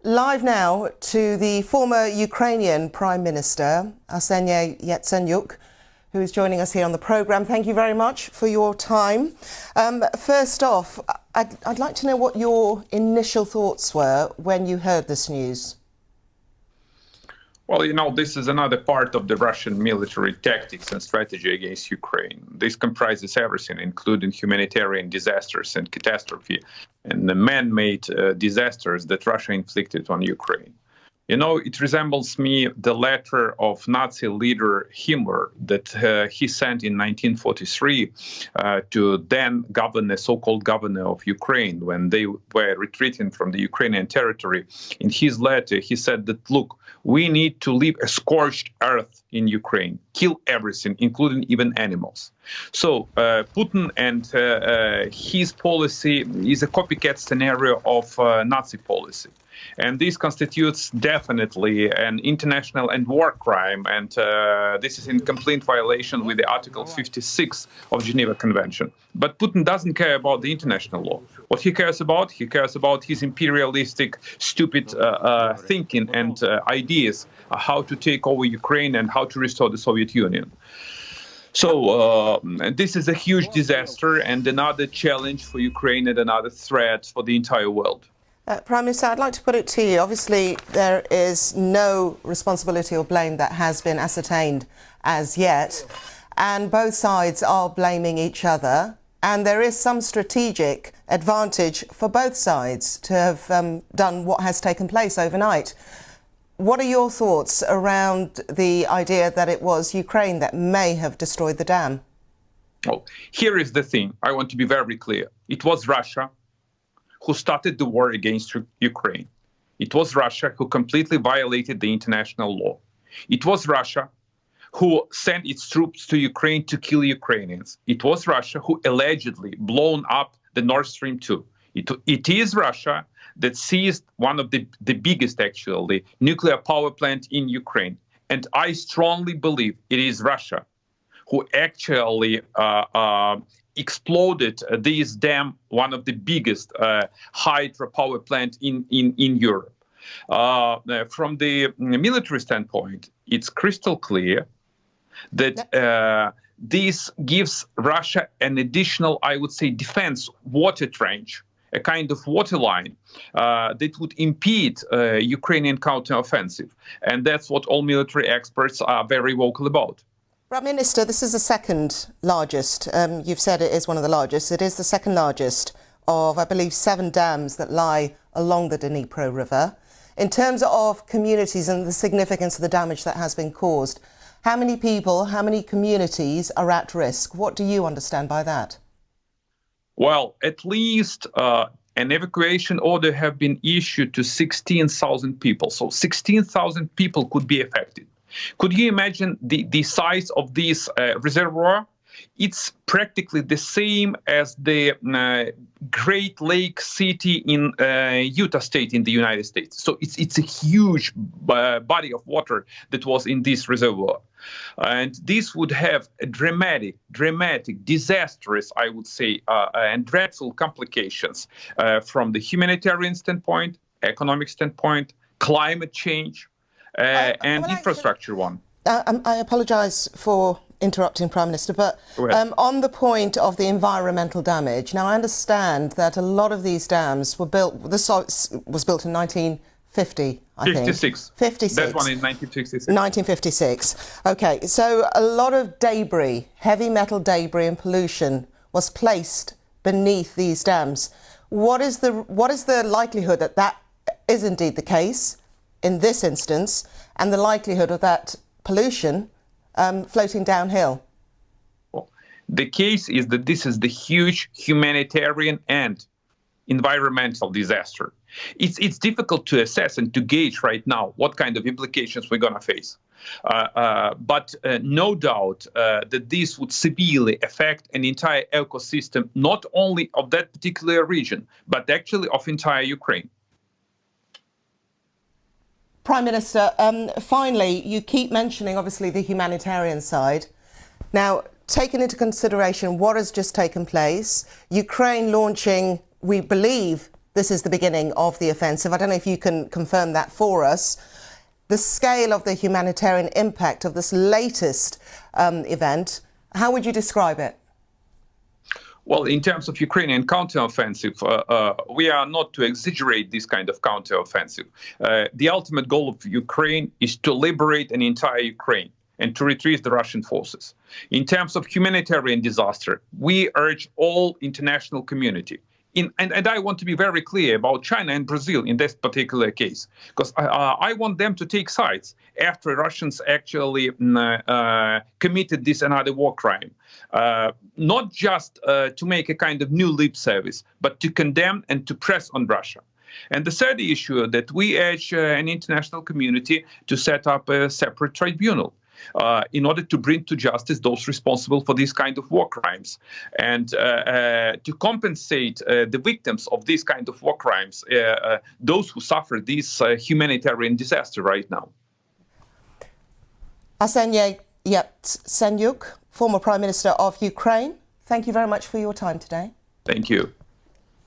Live now to the former Ukrainian Prime Minister, Yatsenyuk, who is joining us here on the programme. Thank you very much for your time. First off, I'd like to know what your initial thoughts were when you heard this news. Well, you know, this is another part of the Russian military tactics and strategy against Ukraine. This comprises everything, including humanitarian disasters and catastrophe and the man-made disasters that Russia inflicted on Ukraine. You know, it resembles me the letter of Nazi leader Himmler that he sent in 1943 to then governor, so-called governor of Ukraine, when they were retreating from the Ukrainian territory. In his letter, he said that, look, we need to leave a scorched earth in Ukraine, kill everything, including even animals. So Putin and his policy is a copycat scenario of Nazi policy. And this constitutes definitely an international and war crime, and this is in complete violation with the Article 56 of Geneva Convention. But Putin doesn't care about the international law. What he cares about his imperialistic, stupid thinking and ideas, how to take over Ukraine and how to restore the Soviet Union. So this is a huge disaster and another challenge for Ukraine and another threat for the entire world. Prime Minister, I'd like to put it to you. Obviously, there is no responsibility or blame that has been ascertained as yet, and both sides are blaming each other, and there is some strategic advantage for both sides to have done what has taken place overnight. What are your thoughts around the idea that it was Ukraine that may have destroyed the dam? Oh, here is the thing. I want to be very clear. It was Russia who started the war against Ukraine. It was Russia who completely violated the international law. It was Russia who sent its troops to Ukraine to kill Ukrainians. It was Russia who allegedly blown up the Nord Stream 2. It is Russia that seized one of the biggest, actually, nuclear power plant in Ukraine. And I strongly believe it is Russia who actually exploded this dam, one of the biggest hydropower plant in Europe. From the military standpoint, it's crystal clear that this gives Russia an additional, I would say, defense water trench, a kind of water line that would impede Ukrainian counteroffensive. And that's what all military experts are very vocal about. Prime Minister, this is the second largest. You've said it is one of the largest. It is the second largest of, I believe, 7 dams that lie along the Dnipro River. In terms of communities and the significance of the damage that has been caused, how many people, how many communities are at risk? What do you understand by that? Well, at least an evacuation order have been issued to 16,000 people. So 16,000 people could be affected. Could you imagine the size of this reservoir? It's practically the same as the Great Lake City in Utah State in the United States. So it's a huge body of water that was in this reservoir. And this would have a dramatic, disastrous, I would say, and dreadful complications from the humanitarian standpoint, economic standpoint, climate change, and infrastructure one. I apologise for interrupting, Prime Minister, but on the point of the environmental damage, now I understand that a lot of these dams were built, this was built in 1950, I think. 56. 56. That one in 1956. 1956. OK, so a lot of debris, heavy metal debris and pollution was placed beneath these dams. What is the likelihood that that is indeed the case in this instance, and the likelihood of that pollution floating downhill? Well, the case is that this is the huge humanitarian and environmental disaster. It's difficult to assess and to gauge right now what kind of implications we're going to face. But no doubt that this would severely affect an entire ecosystem, not only of that particular region, but actually of entire Ukraine. Prime Minister, finally, you keep mentioning, obviously, the humanitarian side. Now, taking into consideration what has just taken place, Ukraine launching, we believe, this is the beginning of the offensive. I don't know if you can confirm that for us. The scale of the humanitarian impact of this latest event, how would you describe it? Well, in terms of Ukrainian counteroffensive, we are not to exaggerate this kind of counteroffensive. The ultimate goal of Ukraine is to liberate an entire Ukraine and to retrieve the Russian forces. In terms of humanitarian disaster, we urge all international community. And I want to be very clear about China and Brazil in this particular case, because I want them to take sides after Russians actually committed this another war crime. Not just to make a kind of new lip service, but to condemn and to press on Russia. And the third issue that we urge an international community to set up a separate tribunal in order to bring to justice those responsible for these kind of war crimes and to compensate the victims of these kind of war crimes, those who suffer this humanitarian disaster right now. Yatsenyuk, former Prime Minister of Ukraine, thank you very much for your time today. Thank you.